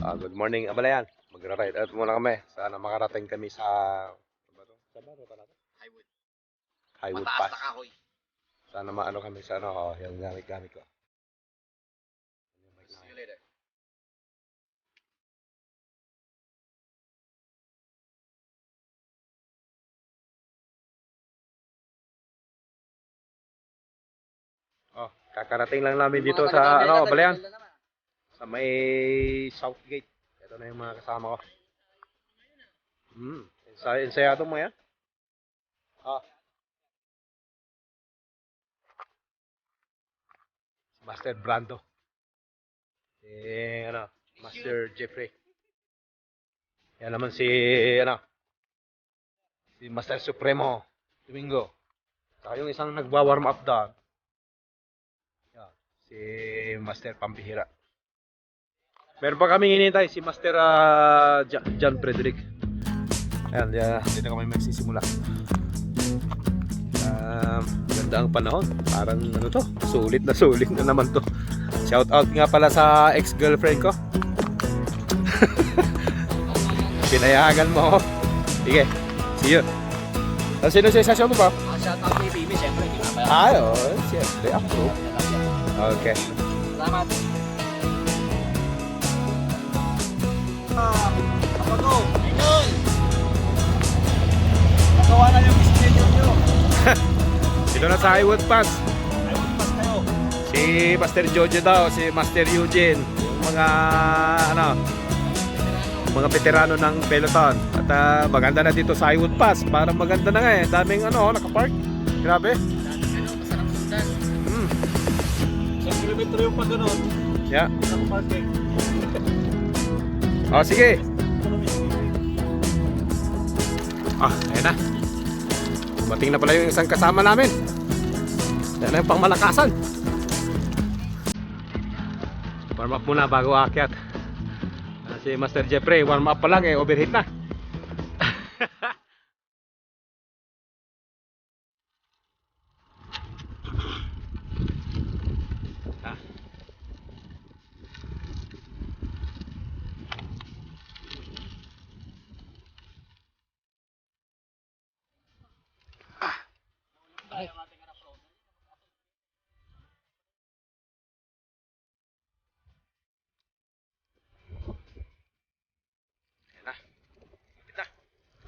Good morning, Abalayan. Magra-ride out muna kami. Sana makarating kami sa ano ba to? Saan ba ruta natin? Highwood. Highwood Mataas Pass. na kahoy. Sana maano kami sa ano, yung gamit-gamit ko. Yung mic See namin. you later. Kakarating lang namin Yung dito mga sa ano, taga-Camera, Abalayan. nandito na naman. Sa may South Gate. Ito na yung mga kasama ko. Ensayado mo yan? Ah, Master Brando. Ano, Master Jeffrey. Yan naman ano, si Master Supremo Domingo. Saka yung isang nagwa-warm up doon. Yan, si Master Pampihira. Meron pa kami hinihintay si Master John Frederick. Ayan, dito kami magsisimula. Ganda ang panahon. Parang ano to, sulit na naman to. Shout out nga pala sa ex-girlfriend ko. Pinayagan mo ako. Sige, see you. Sino sa sasyon mo ba? Shout out kay Mimi, siyempre. Siyempre, approve. Okay. Salamat. Ako to. Idol! Nagawa na yung schedule nyo. Dito na sa Highwood Pass. Highwood Pass kayo. Si Master Jojo daw, si Master Eugene, yung mga veterano ng peloton. At maganda na dito sa Highwood Pass. Parang maganda na nga eh. Daming nakapark. Grabe. Masarap sundan. 1 kilometro yung pag ganun. Yeah. Isang parking. Sige. Ayan na. Dumating na pala yung isang kasama namin. Yan na yung pangmalakasan. Warm up muna bago aakyat. Si Master Jeffrey, warm up pa lang overheat na.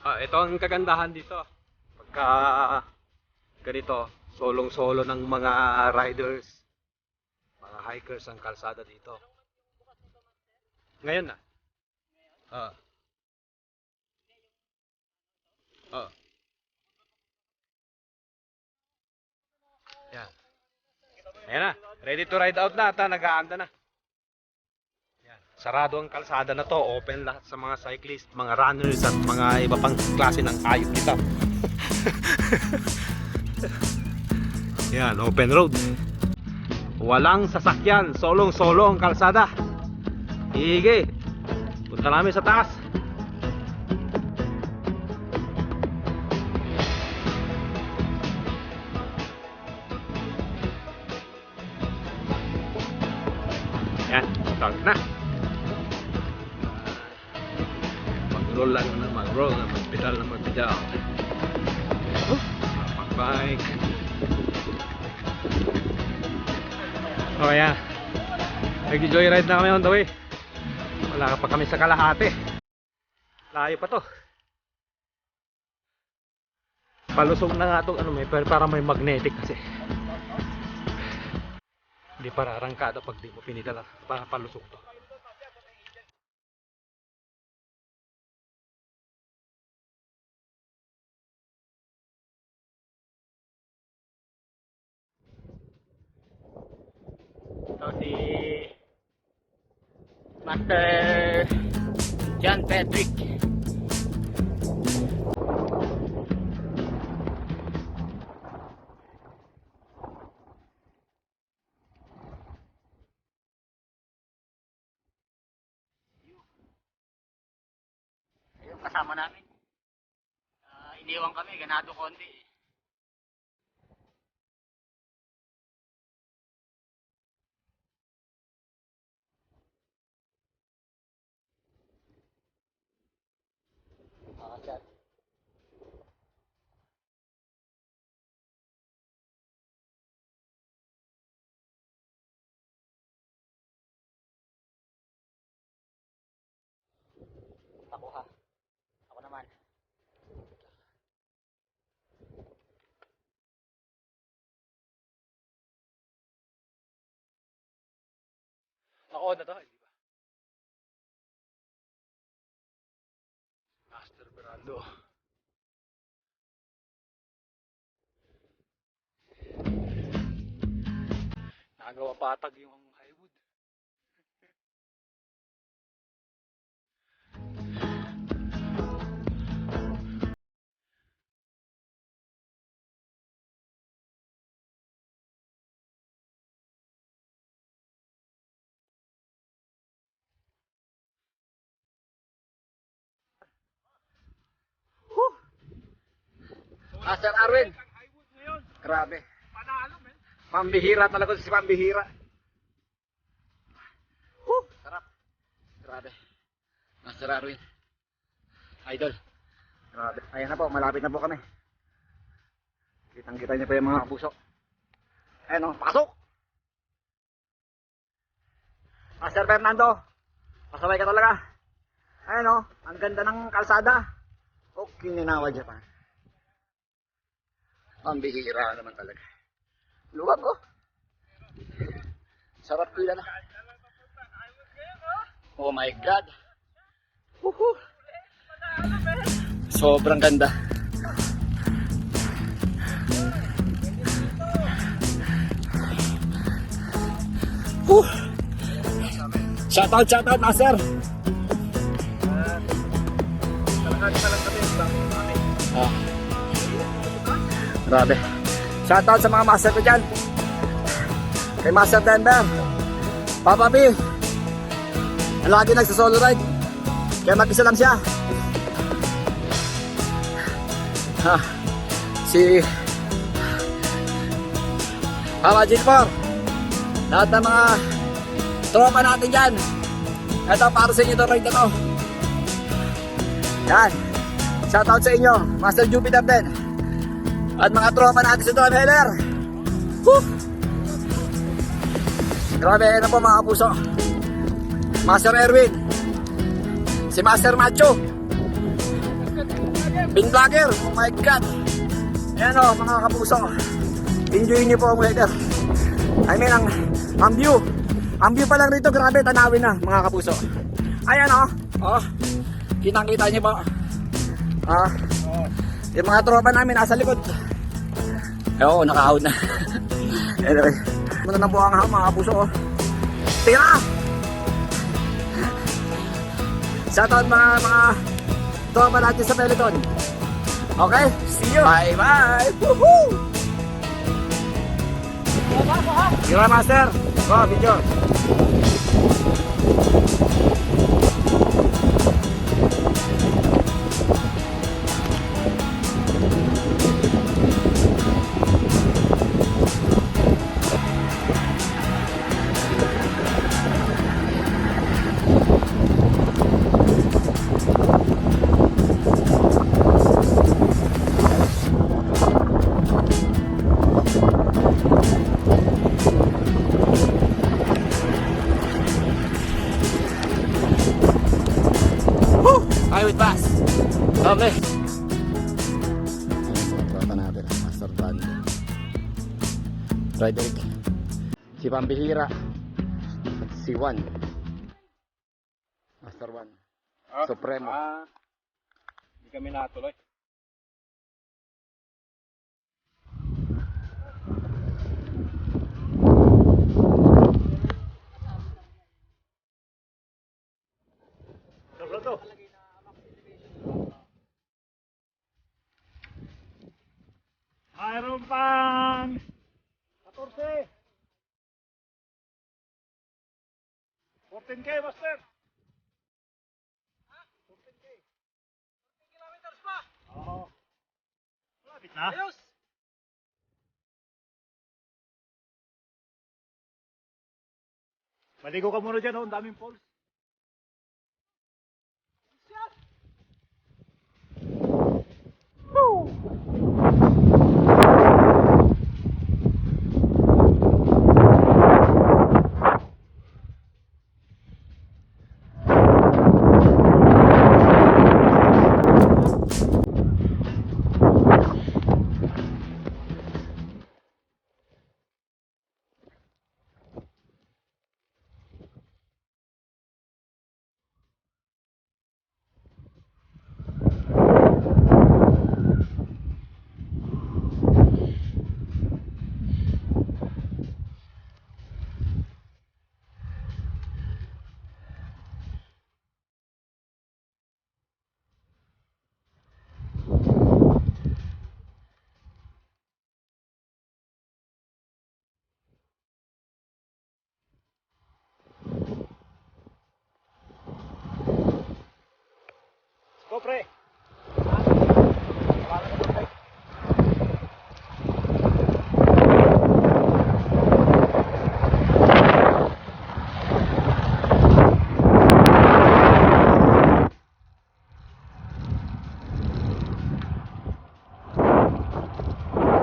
Ito ang kagandahan dito. Pagka ganito, solong-solo ng mga riders, mga hikers ang kalsada dito. Ngayon na. Ah. Ah. Yan. Ayan na. Ready to ride out na. Nag-aanda na. Yan. Sarado ang kalsada na to. Open lahat sa mga cyclist, mga runners at mga iba pang klase ng hayop dito. Yan, open road. Walang sasakyan, solong-solo ang kalsada. Sige. Punta namin sa taas. Yan, start na. Mag-roll lang na mag-roll, mag-pedal na mag-pedal. Mag-bike. Yan. Nag-joyride na kami on the way. Wala pa kami sa kalahati. Layo pa to. Palusog na nga itong para may magnetic kasi. Hindi para arangkada pag di mo pinidala. Para palusog to. Ito si Master John Frederick. Ayun, kasama namin. Iniwan kami, ganado konti. Naka-on na to, hindi ba? Master Berando. Nagawa patag yung highwood. Sir Arwin. Grabe. Pambihira talaga si Pambihira. Sarap. Grabe. Sir Arwin. Idol. Grabe. Ayan na po, malapit na po kami. Kitang-kita niyo po yung mga kapuso. Ayan o, pasok! Sir Fernando. Pasaway ka talaga. Ayan o, ang ganda ng kalsada. Okay, ninawa Japan. Pambihira naman talaga. Luwag ko. Sarap pila na. Oh my God. Woohoo. Sobrang ganda. Shoutout, Master. Grabe. Shoutout sa mga master ko dyan. Kay Master Denver. Papa B. Lagi nagsasolo ride. Kaya mag-isa lang siya. Si Papa G4. Lahat ng mga tropa natin dyan. Ito para sa inyo itong ride na to. Yan. Shoutout sa inyo. Master Jupiter din. At mga tropa natin sa Don Heller. Woo! Grabe na po mga kapuso. Master Erwin. Si Master Macho. Pin Vlogger. Oh my God. Ayan o mga kapuso. Enjoy nyo po ang weather. I mean ang view. Ang view pa lang rito. Grabe tanawin na mga kapuso. Ayan o. Oh. Kitang-kita nyo po. Yung mga tropa namin nasa likod. Oo, naka-out na. Anyway, muna na po ang mga kapuso. Tira! Shoutout mga tropa natin sa Peloton. Okay, see you! Bye-bye! Woohoo! Gira Master! Go, video! Highway pass. Okay. Tropa natin, Master Van. Frederick. Si Pambihira. At si Juan. Master Juan. Supremo. Hindi kami natuloy. Ito. Mayroon pang 14. 14K, Master. 14K. 14 kilometers pa. Oo. Malapit na. Ayos. Maligo ka muna dyan, oh. Ang daming falls. Go, pre.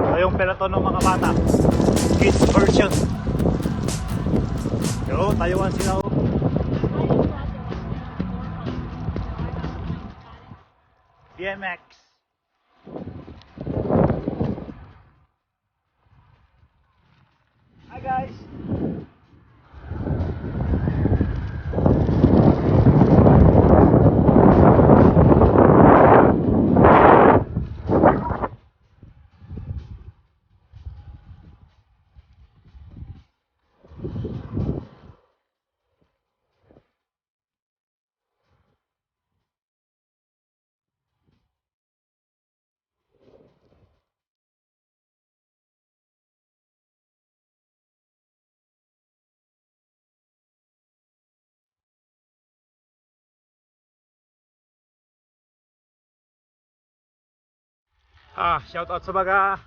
Ito yung peloton ng mga bata. Kids version. Yo, Taiwan sila. Oh. BMX. Hi guys. Shout out sa mga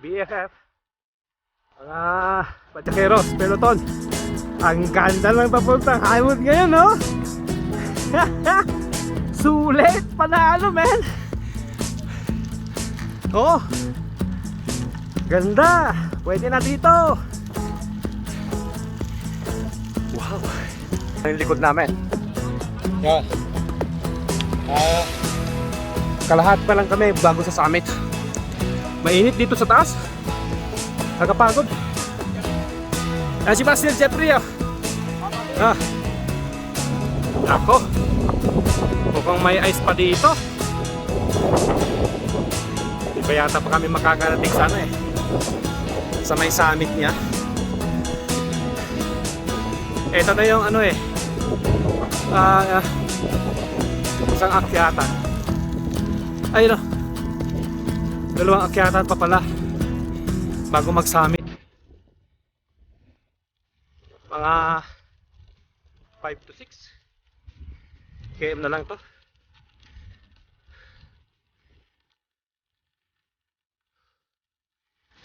BFF, mga patsakeros, peloton. Ang ganda lang papuntang Highwood ngayon, no? Sulit, panalo, men. Oh, ganda. Pwede na dito. Wow. Ang likod namin. Yeah. Kalahati pa lang kami bago sa summit. Mainit dito sa taas. Nakapagod. Si Basil Jeffrey. Ako. Mukhang may ice pa dito. Di ba yata pa kami makakarating sa sa may summit niya. Ito na yung isang akyatan. Ayun, dalawang akyatan pa pala bago mag-summit. Mga 5 to 6 km na lang to.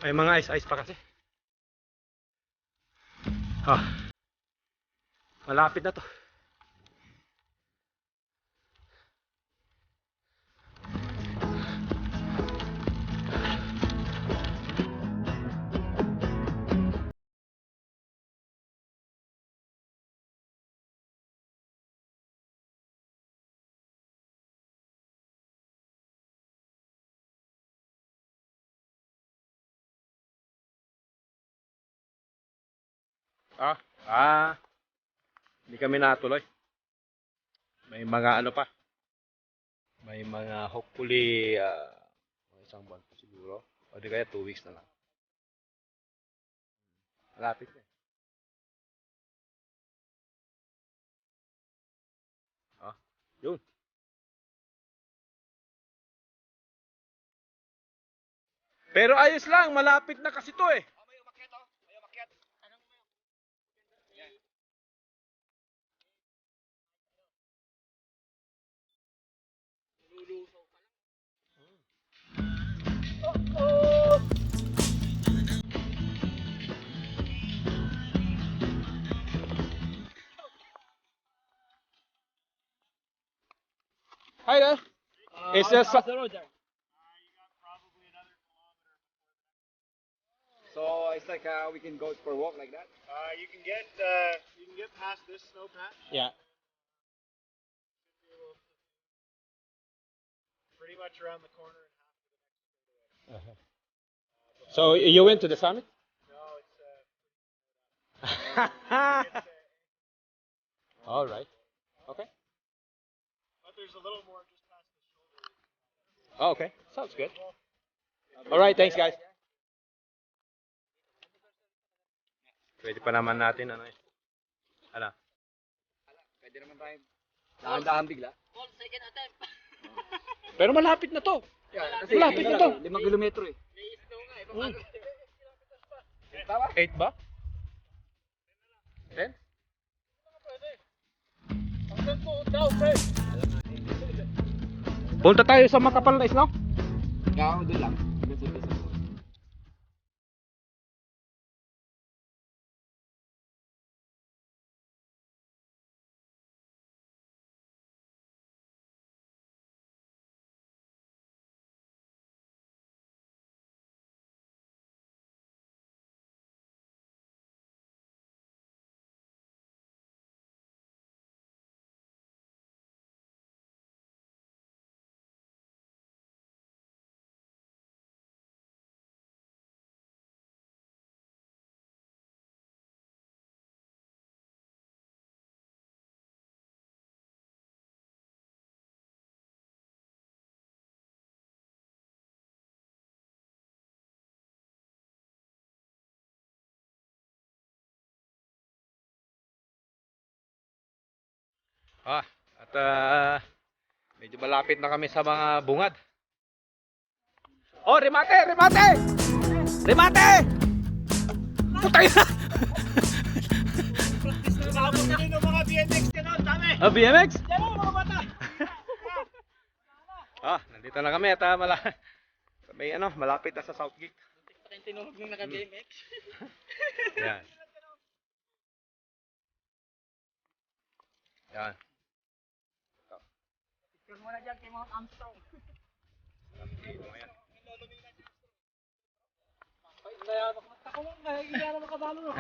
May mga ice pa kasi. Malapit na to. Hindi kami natuloy. May mga pa. May mga hopefully isang buwan pa siguro. O di kaya 2 weeks na lang. Malapit na. Yun. Pero ayos lang, malapit na kasi to eh. Hi there. It's just the road there? So it's like we can go for a walk like that. You can get past this snow patch. yeah. Pretty much around the corner and half to the next. So you went to the summit? No, it's All right. Okay. but there's a little more just past the shoulder. Oh, okay. Sounds good. All right, thanks guys. Pwede pa naman natin Pwede naman tayo. Dahan-dahan bigla. Second attempt. Pero malapit na to. Kasi Malapit na to. 5 kilometro eh. May snow nga eh. Paano? 8 ba? 10? Punta tayo sa makapal na isla. Gao doon lang. At medyo malapit na kami sa mga bungad. Oh, remate! Remate! Remate! Putay na! Nakabot na rin ng mga BMX ka na, dami! BMX? Yan ang mga bata! Nandito na kami at may malapit na sa Southgate. Pakeng tinuhog nung naka-BMX. Yan. Yan. Picture mo na dyan kay Mount Armstrong. Ako lang, nakikita na makabalo na.